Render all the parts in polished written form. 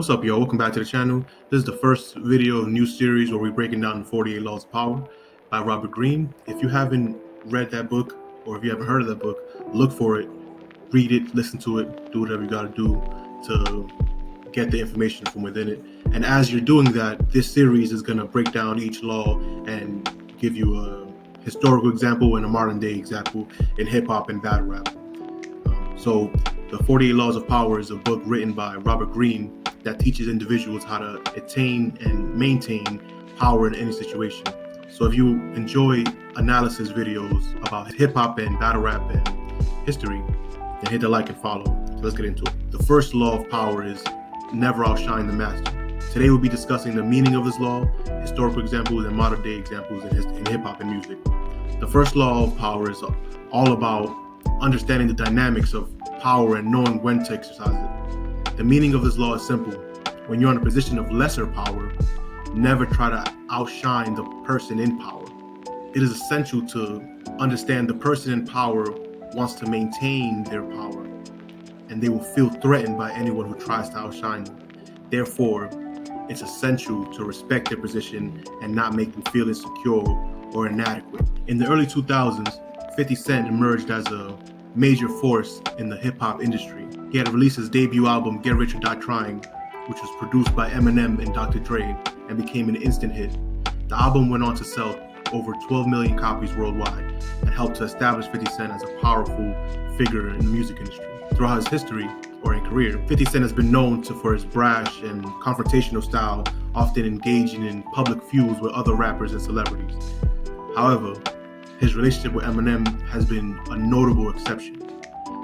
What's up, y'all? Welcome back to the channel. This is the first video of a new series where we're breaking down the 48 Laws of Power by Robert Greene. If you haven't read that book, or if you haven't heard of that book, look for it, read it, listen to it, do whatever you got to do to get the information from within it. And as you're doing that, this series is going to break down each law and give you a historical example and a modern day example in hip-hop and battle rap. So the 48 Laws of Power is a book written by Robert Greene that teaches individuals how to attain and maintain power in any situation. So if you enjoy analysis videos about hip hop and battle rap and history, then hit the like and follow. So let's get into it. The first law of power is never outshine the master. Today we'll be discussing the meaning of this law, historical examples, and modern day examples in hip hop and music. The first law of power is all about understanding the dynamics of power and knowing when to exercise it. The meaning of this law is simple. When you're in a position of lesser power, never try to outshine the person in power. It is essential to understand the person in power wants to maintain their power, and they will feel threatened by anyone who tries to outshine them. Therefore, it's essential to respect their position and not make them feel insecure or inadequate. In the early 2000s, 50 Cent emerged as a major force in the hip-hop industry. He had released his debut album, Get Rich or Die Trying, which was produced by Eminem and Dr. Dre and became an instant hit. The album went on to sell over 12 million copies worldwide and helped to establish 50 Cent as a powerful figure in the music industry. Throughout his history or in career, 50 Cent has been known for his brash and confrontational style, often engaging in public feuds with other rappers and celebrities. However, his relationship with Eminem has been a notable exception.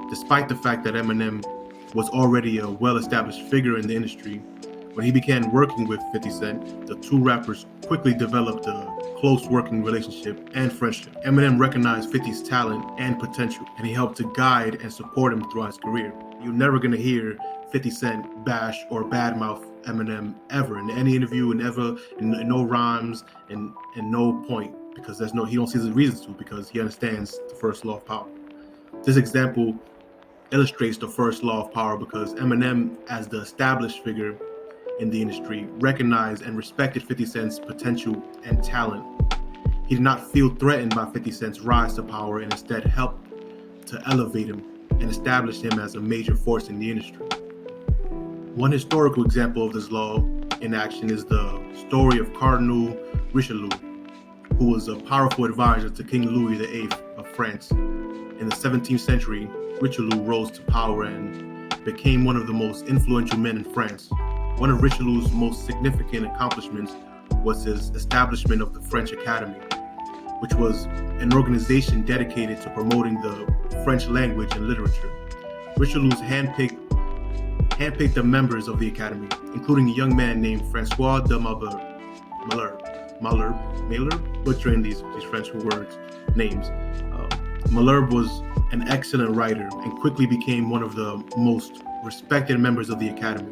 Despite the fact that Eminem was already a well-established figure in the industry, when he began working with 50 Cent, the two rappers quickly developed a close working relationship and friendship. Eminem recognized 50's talent and potential, and he helped to guide and support him throughout his career. You're never going to hear 50 Cent bash or badmouth Eminem ever in any interview, and ever in no rhymes and no point, because he don't see the reasons to, because he understands the first law of power. This example illustrates the first law of power because Eminem, as the established figure in the industry, recognized and respected 50 Cent's potential and talent. He did not feel threatened by 50 Cent's rise to power and instead helped to elevate him and establish him as a major force in the industry. One historical example of this law in action is the story of Cardinal Richelieu, who was a powerful advisor to King Louis VIII of France. In the 17th century, Richelieu rose to power and became one of the most influential men in France. One of Richelieu's most significant accomplishments was his establishment of the French Academy, which was an organization dedicated to promoting the French language and literature. Richelieu's handpicked the members of the Academy, including a young man named Francois de Malherbe, butchering these French names. Malherbe was an excellent writer and quickly became one of the most respected members of the Academy.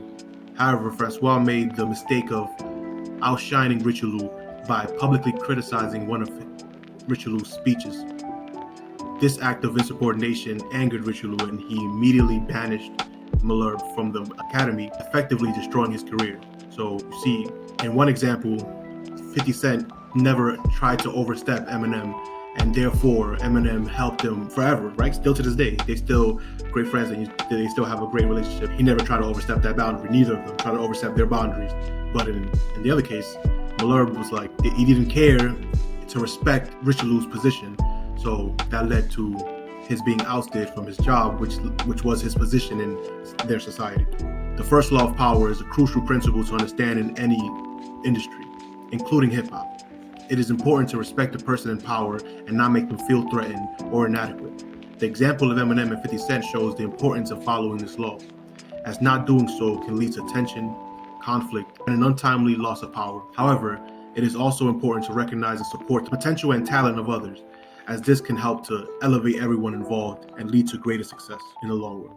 However, Francois made the mistake of outshining Richelieu by publicly criticizing one of Richelieu's speeches. This act of insubordination angered Richelieu, and he immediately banished Malherbe from the Academy, effectively destroying his career. So you see, in one example, 50 Cent never tried to overstep Eminem, and therefore Eminem helped him forever, right? Still to this day, they still great friends, and they still have a great relationship. He never tried to overstep that boundary. Neither of them tried to overstep their boundaries. But in the other case, Malherbe was like, he didn't care to respect Richelieu's position, so that led to his being ousted from his job, which was his position in their society. The first law of power is a crucial principle to understand in any industry, including hip-hop. It is important to respect the person in power and not make them feel threatened or inadequate. The example of Eminem and 50 Cent shows the importance of following this law, as not doing so can lead to tension, conflict, and an untimely loss of power. However, it is also important to recognize and support the potential and talent of others, as this can help to elevate everyone involved and lead to greater success in the long run.